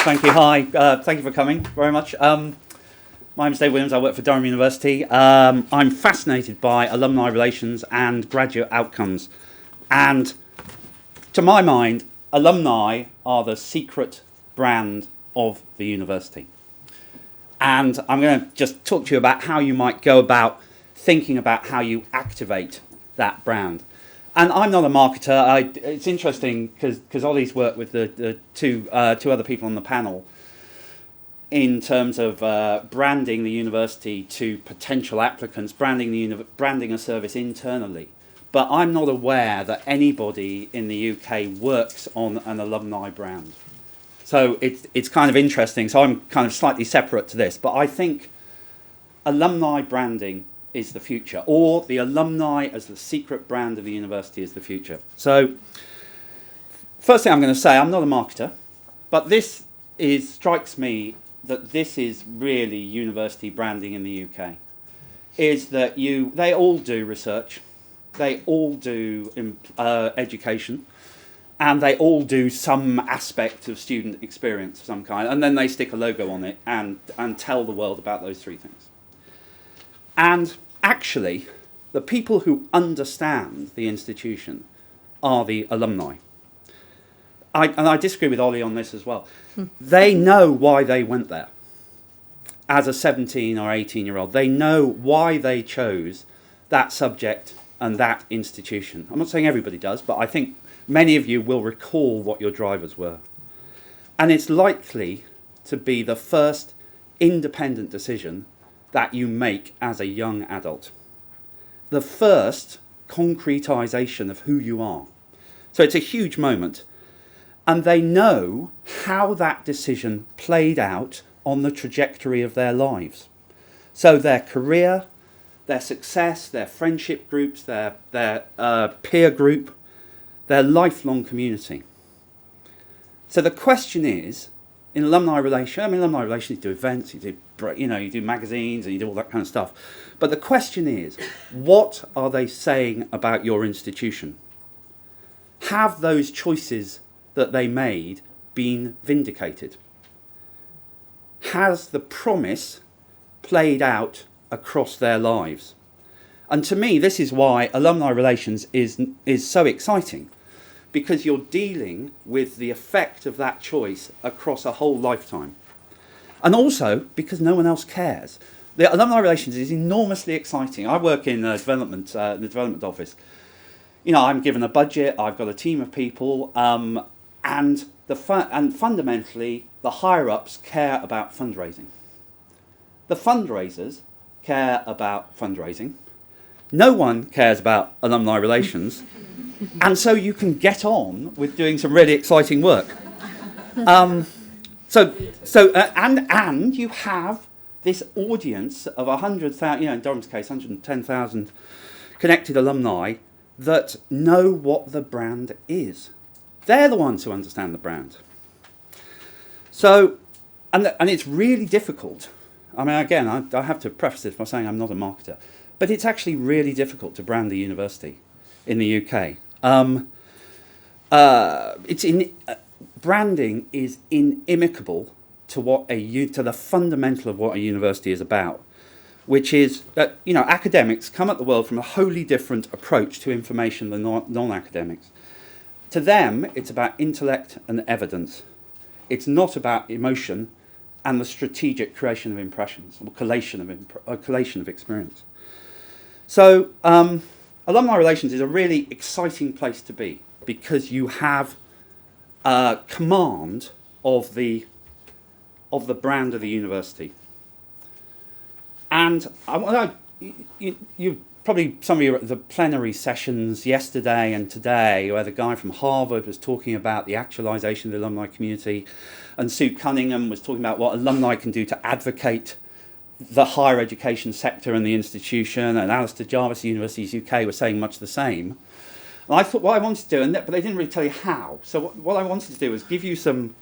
Thank you. Hi. Thank you for coming very much. My name's Dave Williams. I work for Durham University. I'm fascinated by alumni relations and graduate outcomes. And to my mind, alumni are the secret brand of the university. And I'm going to just talk to you about how you might go about thinking about how you activate that brand. And I'm not a marketer. It's interesting because Ollie's worked with the two other people on the panel in terms of branding the university to potential applicants, branding a service internally. But I'm not aware that anybody in the UK works on an alumni brand. So it's kind of interesting. So I'm kind of slightly separate to this. But I think alumni branding is the future, or the alumni as the secret brand of the university is the future. So first thing I'm going to say, I'm not a marketer, but this strikes me that this is really university branding in the UK, is that they all do research, they all do education, and they all do some aspect of student experience of some kind, and then they stick a logo on it and tell the world about those three things. And actually, the people who understand the institution are the alumni. And I disagree with Ollie on this as well. They know why they went there as a 17 or 18-year-old. They know why they chose that subject and that institution. I'm not saying everybody does, but I think many of you will recall what your drivers were. And it's likely to be the first independent decision that you make as a young adult. The first concretisation of who you are. So it's a huge moment. And they know how that decision played out on the trajectory of their lives. So their career, their success, their friendship groups, their peer group, their lifelong community. So the question is, in alumni relations, you do events, you do magazines, and you do all that kind of stuff. But the question is, what are they saying about your institution? Have those choices that they made been vindicated? Has the promise played out across their lives? And to me, this is why alumni relations is so exciting, because you're dealing with the effect of that choice across a whole lifetime. And also because no one else cares. The alumni relations is enormously exciting. I work in the development office. I'm given a budget, I've got a team of people, and fundamentally the higher-ups care about fundraising. The fundraisers care about fundraising. No one cares about alumni relations. And so you can get on with doing some really exciting work. And you have this audience of 100,000, in Durham's case, 110,000 connected alumni that know what the brand is. They're the ones who understand the brand. So, and it's really difficult. I mean, again, I have to preface this by saying I'm not a marketer, but it's actually really difficult to brand a university in the UK. Branding is inimical to the fundamental of what a university is about, which is that academics come at the world from a wholly different approach to information than non-academics. To them, it's about intellect and evidence. It's not about emotion and the strategic creation of impressions or collation of experience. So, alumni relations is a really exciting place to be because you have command of the brand of the university. And you probably, some of you were at the plenary sessions yesterday and today where the guy from Harvard was talking about the actualization of the alumni community, and Sue Cunningham was talking about what alumni can do to advocate the higher education sector and the institution, and Alistair Jarvis, Universities UK, was saying much the same. And I thought what I wanted to do, but they didn't really tell you how. So what I wanted to do was give you some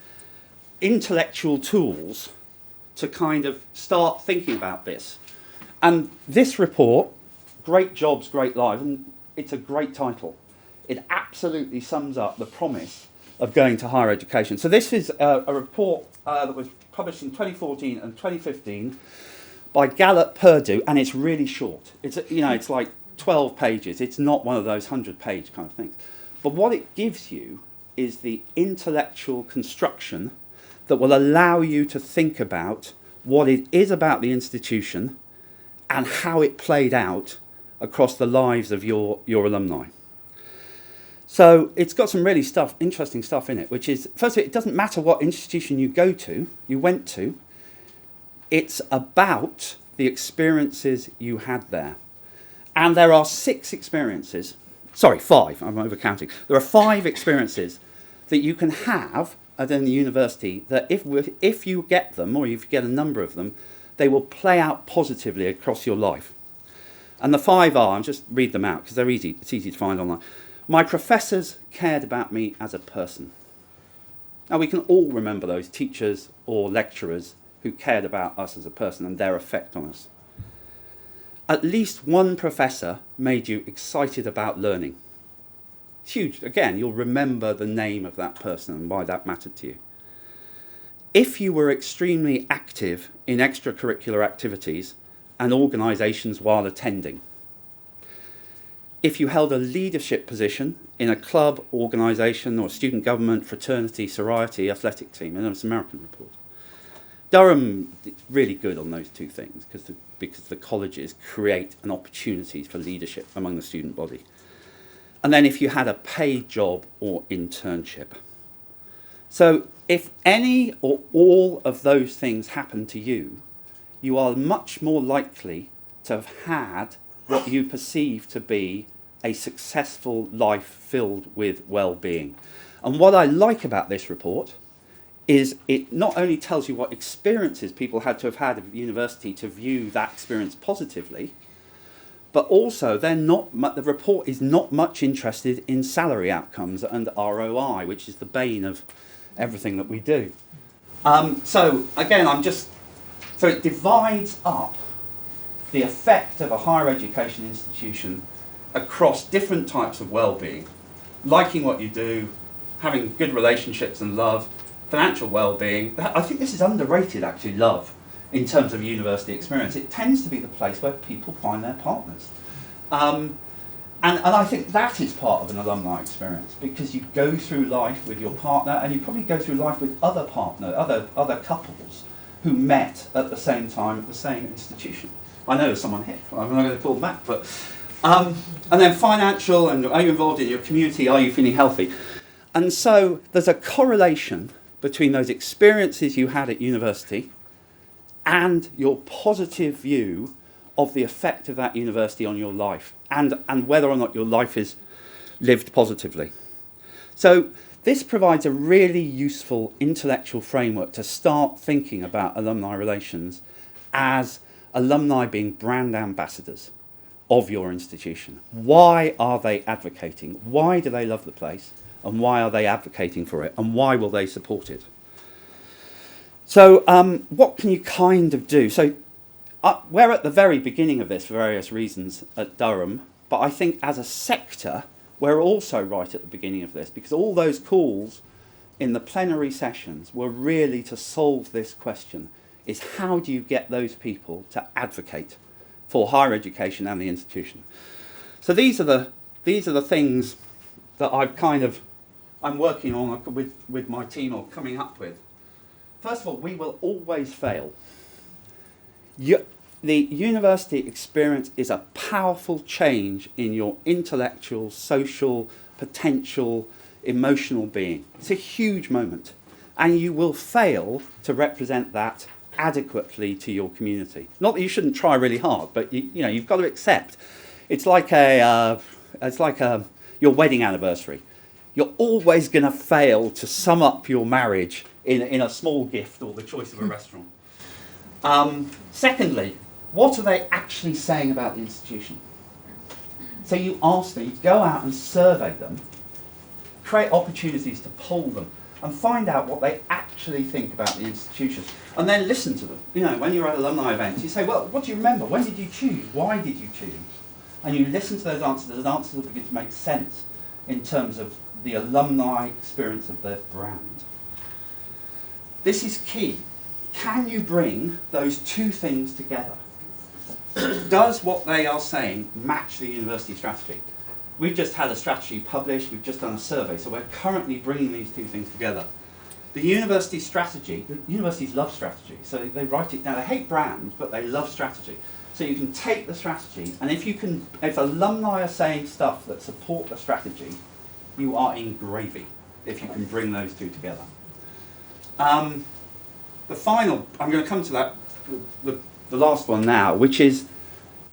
intellectual tools to kind of start thinking about this. And this report, Great Jobs, Great Lives, and it's a great title. It absolutely sums up the promise of going to higher education. So this is a report that was published in 2014 and 2015 by Gallup Purdue, and it's really short. It's like 12 pages. It's not one of those 100-page kind of things. But what it gives you is the intellectual construction that will allow you to think about what it is about the institution and how it played out across the lives of your alumni. So it's got some really interesting stuff in it, which is, first of all, it doesn't matter what institution you went to, it's about the experiences you had there. And there are 5, I'm overcounting. There are 5 experiences that you can have at a university that if you get them, or if you get a number of them, they will play out positively across your life. And the 5 are, I'll just read them out because they're easy. It's easy to find online. My professors cared about me as a person. Now we can all remember those teachers or lecturers who cared about us as a person and their effect on us. At least one professor made you excited about learning. It's huge. Again, you'll remember the name of that person and why that mattered to you. If you were extremely active in extracurricular activities and organisations while attending. If you held a leadership position in a club, organisation or student government, fraternity, sorority, athletic team, and it's an American report. Durham is really good on those 2 things because the colleges create an opportunity for leadership among the student body. And then if you had a paid job or internship. So if any or all of those things happen to you, you are much more likely to have had what you perceive to be a successful life filled with well-being. And what I like about this report is it not only tells you what experiences people had to have had at university to view that experience positively, but also the report is not much interested in salary outcomes and ROI, which is the bane of everything that we do. So it divides up the effect of a higher education institution across different types of well-being, liking what you do, having good relationships and love, financial well-being. I think this is underrated, actually, love, in terms of university experience. It tends to be the place where people find their partners. And I think that is part of an alumni experience, because you go through life with your partner, and you probably go through life with other couples who met at the same time at the same institution. I know there's someone here, I'm not going to call them back, but... and then financial, and are you involved in your community, are you feeling healthy? And so there's a correlation between those experiences you had at university and your positive view of the effect of that university on your life, and whether or not your life is lived positively. So this provides a really useful intellectual framework to start thinking about alumni relations as alumni being brand ambassadors of your institution. Why are they advocating? Why do they love the place? And why are they advocating for it? And why will they support it? So what can you kind of do? So we're at the very beginning of this for various reasons at Durham, but I think as a sector, we're also right at the beginning of this, because all those calls in the plenary sessions were really to solve this question, is how do you get those people to advocate for higher education and the institution? So these are the things that I'm working on with my team, or coming up with. First of all, we will always fail. The university experience is a powerful change in your intellectual, social, potential, emotional being. It's a huge moment, and you will fail to represent that adequately to your community. Not that you shouldn't try really hard, but you've got to accept. It's like your wedding anniversary. You're always going to fail to sum up your marriage in a small gift or the choice of a restaurant. Secondly, what are they actually saying about the institution? So you ask them, you go out and survey them, create opportunities to poll them, and find out what they actually think about the institution. And then listen to them. When you're at alumni events, you say, well, what do you remember? When did you choose? Why did you choose? And you listen to those answers will begin to make sense in terms of the alumni experience of their brand. This is key. Can you bring those two things together? Does what they are saying match the university strategy? We've just had a strategy published, we've just done a survey, so we're currently bringing these two things together. The university strategy, universities love strategy, so they write it down. They hate brand, but they love strategy. So you can take the strategy, and if alumni are saying stuff that support the strategy, you are in gravy if you can bring those two together. The final, I'm going to come to that, the last one now, which is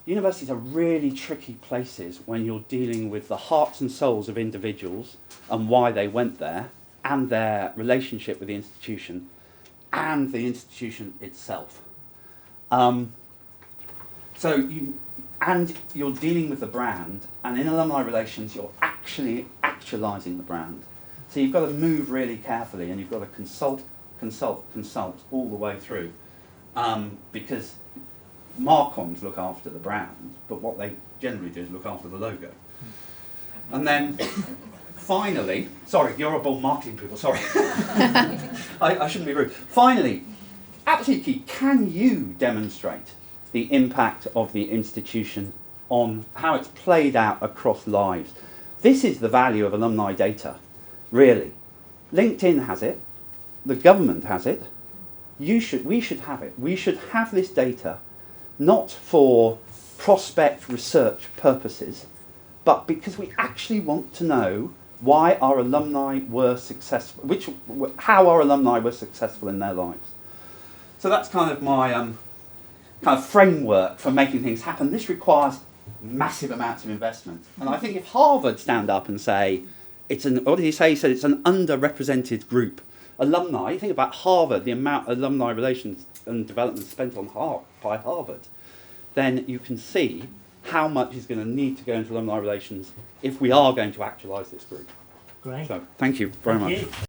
universities are really tricky places when you're dealing with the hearts and souls of individuals and why they went there, and their relationship with the institution, and the institution itself. You're dealing with the brand, and in alumni relations, you're actually actualizing the brand. So you've got to move really carefully, and you've got to consult all the way through, because Marcons look after the brand, but what they generally do is look after the logo. And then finally, sorry, you're all marketing people, sorry. I shouldn't be rude. Finally, absolutely key, can you demonstrate the impact of the institution on how it's played out across lives? This is the value of alumni data, really. LinkedIn has it, the government has it, we should have it. We should have this data not for prospect research purposes, but because we actually want to know why our alumni were successful, how our alumni were successful in their lives. So that's kind of my kind of framework for making things happen. This requires massive amounts of investment. And I think if Harvard stand up and say, what did he say? He said it's an underrepresented group. Alumni, you think about Harvard, the amount of alumni relations and development spent on by Harvard, then you can see how much is going to need to go into alumni relations if we are going to actualise this group. Great. So, thank you very much. Thank you.